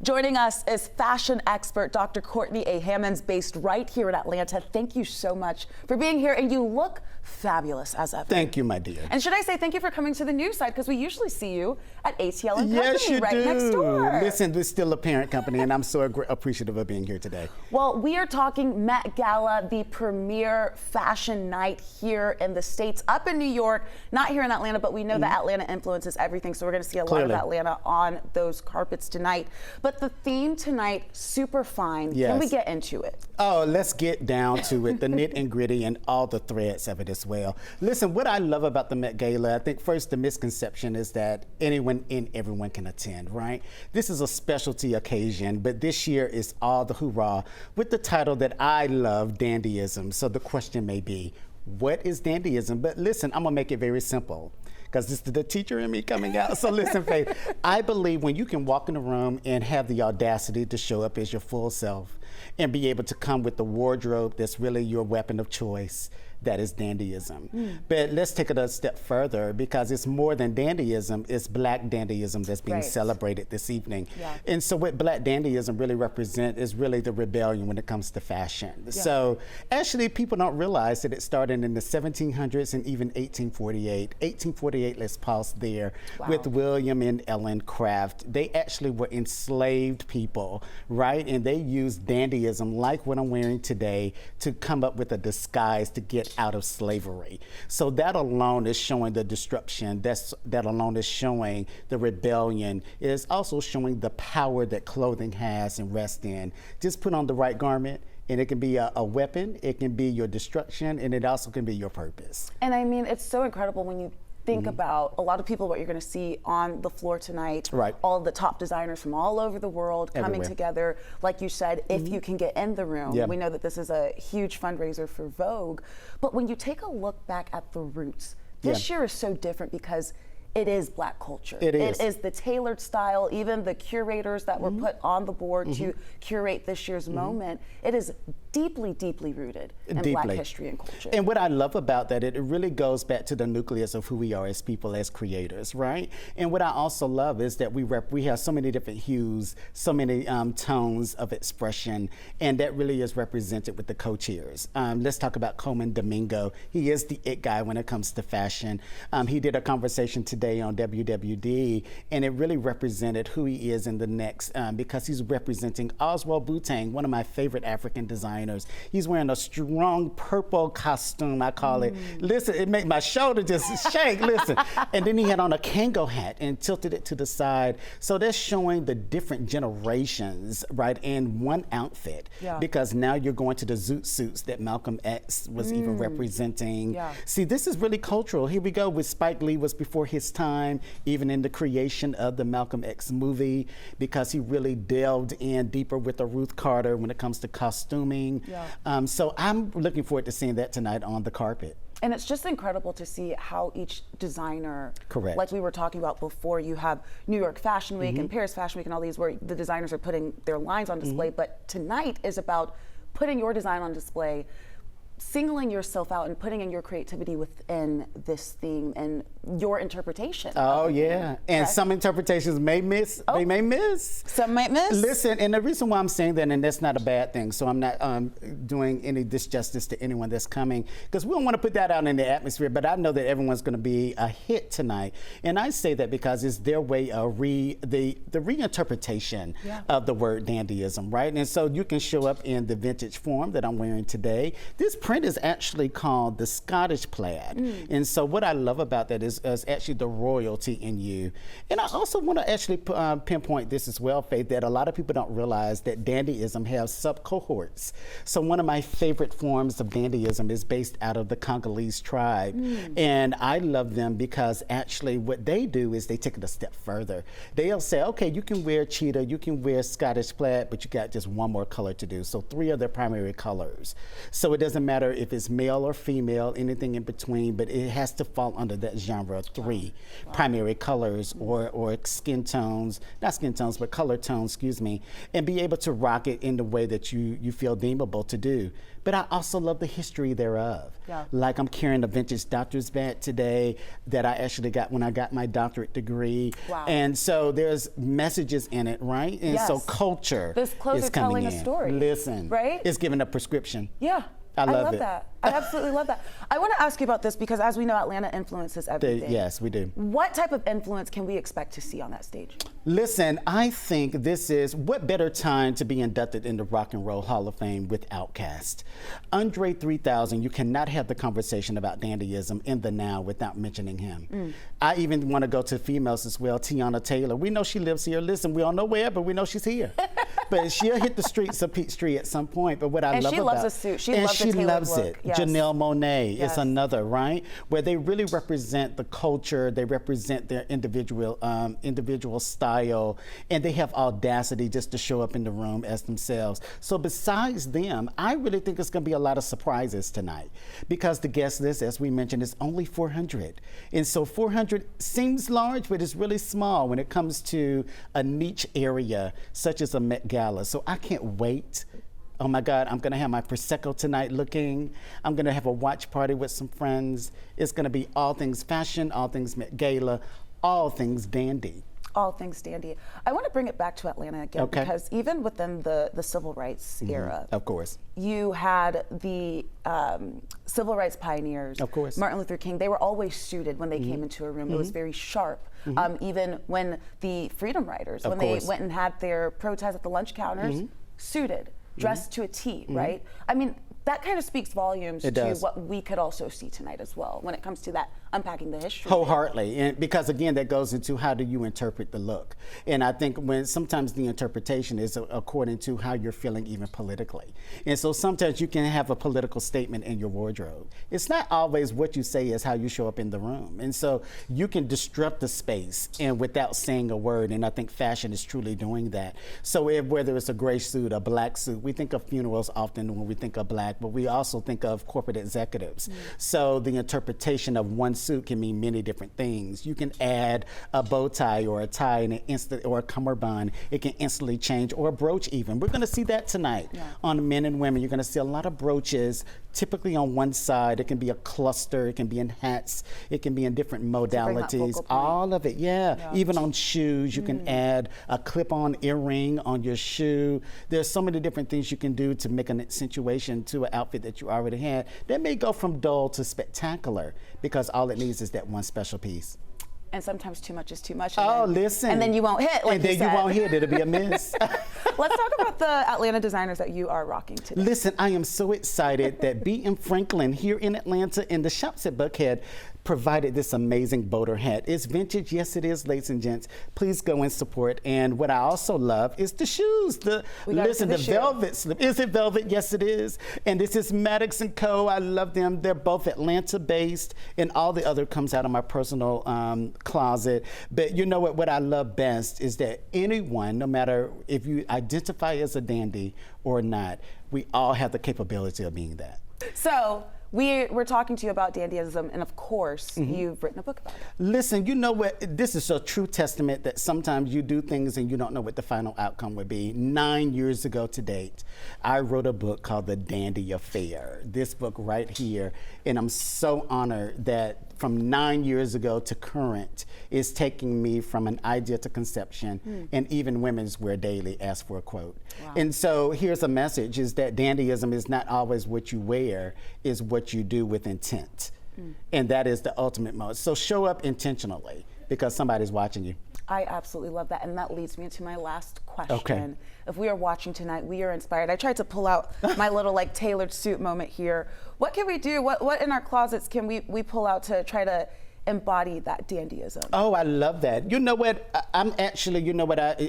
Joining us is fashion expert Dr. Courtney A. Hammonds, based right here in Atlanta. Thank you so much for being here, and you look fabulous as ever. Thank you, my dear. And should I say thank you for coming to the news side, because we usually see you at ATL and Yes, Company you right do. next door. Listen, we're still a parent company, and I'm so appreciative of being here today. Well, we are talking Met Gala, the premier fashion night here in the States, up in New York, not here in Atlanta, but we know that Atlanta influences everything, so we're going to see a lot of Atlanta on those carpets tonight. But the theme tonight, super fine. Yes. Can we get into it? Oh, let's get down to it, the nit and gritty and all the threads of it as well. Listen, what I love about the Met Gala, I think first the misconception is that anyone and everyone can attend, right? This is a specialty occasion, but this year is all the hoorah with the title that I love, Dandyism. So the question may be, what is dandyism? But listen, I'm gonna make it very simple, because this is the teacher in me coming out. So listen, Faith, I believe when you can walk in a room and have the audacity to show up as your full self and be able to come with the wardrobe that's really your weapon of choice, that is dandyism. But let's take it a step further, because it's more than dandyism, it's Black dandyism that's being celebrated this evening. And so what Black dandyism really represents is really the rebellion when it comes to fashion. So actually people don't realize that it started in the 1700s and even 1848. 1848, let's pause there, with William and Ellen Craft. They actually were enslaved people, right? And they used dandyism, like what I'm wearing today, to come up with a disguise to get out of slavery. So that alone is showing the disruption. That alone is showing the rebellion. It is also showing the power that clothing has and rests in. Just put on the right garment, and it can be a weapon, it can be your destruction, and it also can be your purpose. And I mean, it's so incredible when you think about a lot of people, what you're going to see on the floor tonight, all the top designers from all over the world coming together. Like you said, if you can get in the room, we know that this is a huge fundraiser for Vogue. But when you take a look back at the roots, this year is so different because it is Black culture. It is the tailored style, even the curators that were put on the board to curate this year's moment. It is deeply, deeply rooted in Black history and culture. And what I love about that, it really goes back to the nucleus of who we are as people, as creators, right? And what I also love is that we have so many different hues, so many tones of expression, and that really is represented with the co-chairs. Let's talk about Coleman Domingo. He is the it guy when it comes to fashion. He did a conversation today on WWD, and it really represented who he is in the next, because he's representing Oswald Bouteng, one of my favorite African designers. He's wearing a strong purple costume, I call it. Listen, it made my shoulder just shake, listen. And then he had on a Kango hat and tilted it to the side. So that's showing the different generations, right, in one outfit. Because now you're going to the zoot suits that Malcolm X was even representing. See, this is really cultural. Here we go with Spike Lee was before his time, even in the creation of the Malcolm X movie, because he really delved in deeper with the Ruth Carter when it comes to costuming. So I'm looking forward to seeing that tonight on the carpet. And it's just incredible to see how each designer, like we were talking about before, you have New York Fashion Week and Paris Fashion Week and all these where the designers are putting their lines on display, but tonight is about putting your design on display, singling yourself out and putting in your creativity within this theme and your interpretation. Oh yeah, and some interpretations may miss. They may miss. Some might miss. Listen, and the reason why I'm saying that, and that's not a bad thing, so I'm not doing any disjustice to anyone that's coming, because we don't want to put that out in the atmosphere, but I know that everyone's going to be a hit tonight. And I say that because it's their way of the reinterpretation of the word dandyism, right? And so you can show up in the vintage form that I'm wearing today. This print is actually called the Scottish plaid. And so what I love about that is actually the royalty in you. And I also want to actually pinpoint this as well, Faith, that a lot of people don't realize that dandyism has sub-cohorts. So one of my favorite forms of dandyism is based out of the Congolese tribe. And I love them because actually what they do is they take it a step further. They'll say, okay, you can wear cheetah, you can wear Scottish plaid, but you got just one more color to do. So 3 of their primary colors. So it doesn't matter matter if it's male or female, anything in between, but it has to fall under that genre of 3 primary colors or skin tones, not skin tones, but color tones, excuse me, and be able to rock it in the way that you feel deemable to do. But I also love the history thereof. Yeah. Like I'm carrying a vintage doctor's bag today that I actually got when I got my doctorate degree. Wow. And so there's messages in it, right? And so culture This clothes is are coming telling in. a story. Listen, right? It's giving a prescription. Yeah. I love it. that. I absolutely love that. I want to ask you about this because, as we know, Atlanta influences everything. Yes, we do. What type of influence can we expect to see on that stage? Listen, I think this is, what better time to be inducted in the Rock and Roll Hall of Fame with Outkast. Andre 3000, you cannot have the conversation about dandyism in the now without mentioning him. I even want to go to females as well. Tiana Taylor, we know she lives here. Listen, we don't know where, but we know she's here. But she'll hit the streets of Peachtree at some point. But what I love about, she loves a suit. She loves she loves look. it. Yes. Janelle Monáe Yes. is another, right? Where they really represent the culture, they represent their individual style, and they have audacity just to show up in the room as themselves. So besides them, I really think it's going to be a lot of surprises tonight because the guest list, as we mentioned, is only 400. And so 400 seems large, but it's really small when it comes to a niche area such as a Met Gala. So I can't wait. Oh my God, I'm gonna have my Prosecco tonight looking. I'm gonna have a watch party with some friends. It's gonna be all things fashion, all things Met Gala, all things dandy. All things dandy. I want to bring it back to Atlanta again because even within the civil rights era, of course, you had the civil rights pioneers, of course, Martin Luther King. They were always suited when they came into a room. It was very sharp. Even when the Freedom Riders, when they went and had their protests at the lunch counters, suited, dressed to a T, right? I mean, that kind of speaks volumes to what we could also see tonight as well when it comes to that unpacking the history. Wholeheartedly, and because again, that goes into how do you interpret the look. And I think when sometimes the interpretation is according to how you're feeling even politically. And so sometimes you can have a political statement in your wardrobe. It's not always what you say is how you show up in the room. And so you can disrupt the space and without saying a word, and I think fashion is truly doing that. So whether it's a gray suit, a black suit, we think of funerals often when we think of black, but we also think of corporate executives. So the interpretation of one suit can mean many different things. You can add a bow tie or a tie and or a cummerbund. It can instantly change, or a brooch even. We're gonna see that tonight on men and women. You're gonna see a lot of brooches, typically on one side. It can be a cluster, it can be in hats, it can be in different modalities, all of it, Even on shoes, you can add a clip-on earring on your shoe. There's so many different things you can do to make an accentuation to an outfit that you already had. That may go from dull to spectacular because all it needs is that one special piece. And sometimes too much is too much. Listen. And then you won't hit, like and then you won't hit, it'll be a miss. Let's talk about the Atlanta designers that you are rocking today. Listen, I am so excited that B.M. Franklin here in Atlanta in the shops at Buckhead provided this amazing boater hat. It's vintage, yes it is, ladies and gents. Please go and support. And what I also love is the shoes. Listen, the velvet slip. Is it velvet? Yes it is. And this is Maddox & Co. I love them. They're both Atlanta based, and all the other comes out of my personal closet. But you know what I love best is that anyone, no matter if you identify as a dandy or not, we all have the capability of being that. So we're talking to you about dandyism, and of course, you've written a book about it. Listen, you know what? This is a true testament that sometimes you do things and you don't know what the final outcome would be. 9 years ago to date, I wrote a book called The Dandy Affair. This book right here, and I'm so honored that from 9 years ago to current is taking me from an idea to conception, and even Women's Wear Daily asked for a quote. Wow. And so here's a message, is that dandyism is not always what you wear, is what you do with intent. And that is the ultimate mode. So show up intentionally because somebody's watching you. I absolutely love that, and that leads me into my last question. Okay. If we are watching tonight, we are inspired. I tried to pull out my little tailored suit moment here. What can we do? What in our closets can we pull out to try to embody that dandyism? Oh, I love that. You know what? I'm actually,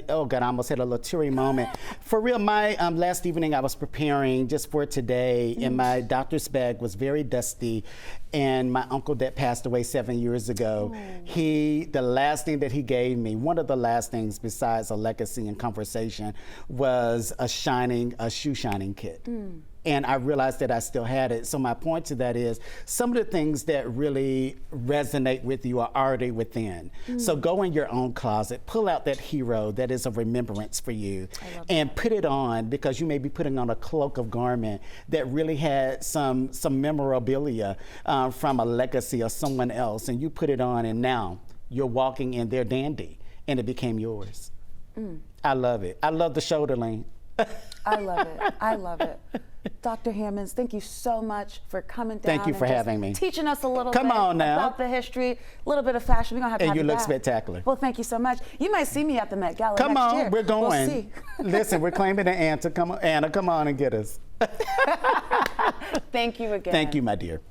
oh God, I almost had a little teary moment. For real, my last evening I was preparing just for today, and my doctor's bag was very dusty. And my uncle that passed away 7 years ago, the last thing that he gave me, one of the last things besides a legacy and conversation, was a shoe shining kit. and I realized that I still had it. So my point to that is some of the things that really resonate with you are already within. So go in your own closet, pull out that hero that is a remembrance for you, and put it on, because you may be putting on a cloak of garment that really had some memorabilia from a legacy of someone else, and you put it on, and now you're walking in their dandy, and it became yours. I love it. I love the shoulder lean. I love it. I love it. Dr. Hammonds, thank you so much for coming down. Thank you for having me. Teaching us a little bit about the history, a little bit of fashion. We're going to have to have you look back. Spectacular. Well, thank you so much. You might see me at the Met Gala next year. Come on, we're going. We'll see. Listen, we're claiming an answer. Come on, Anna, come on and get us. Thank you again. Thank you, my dear.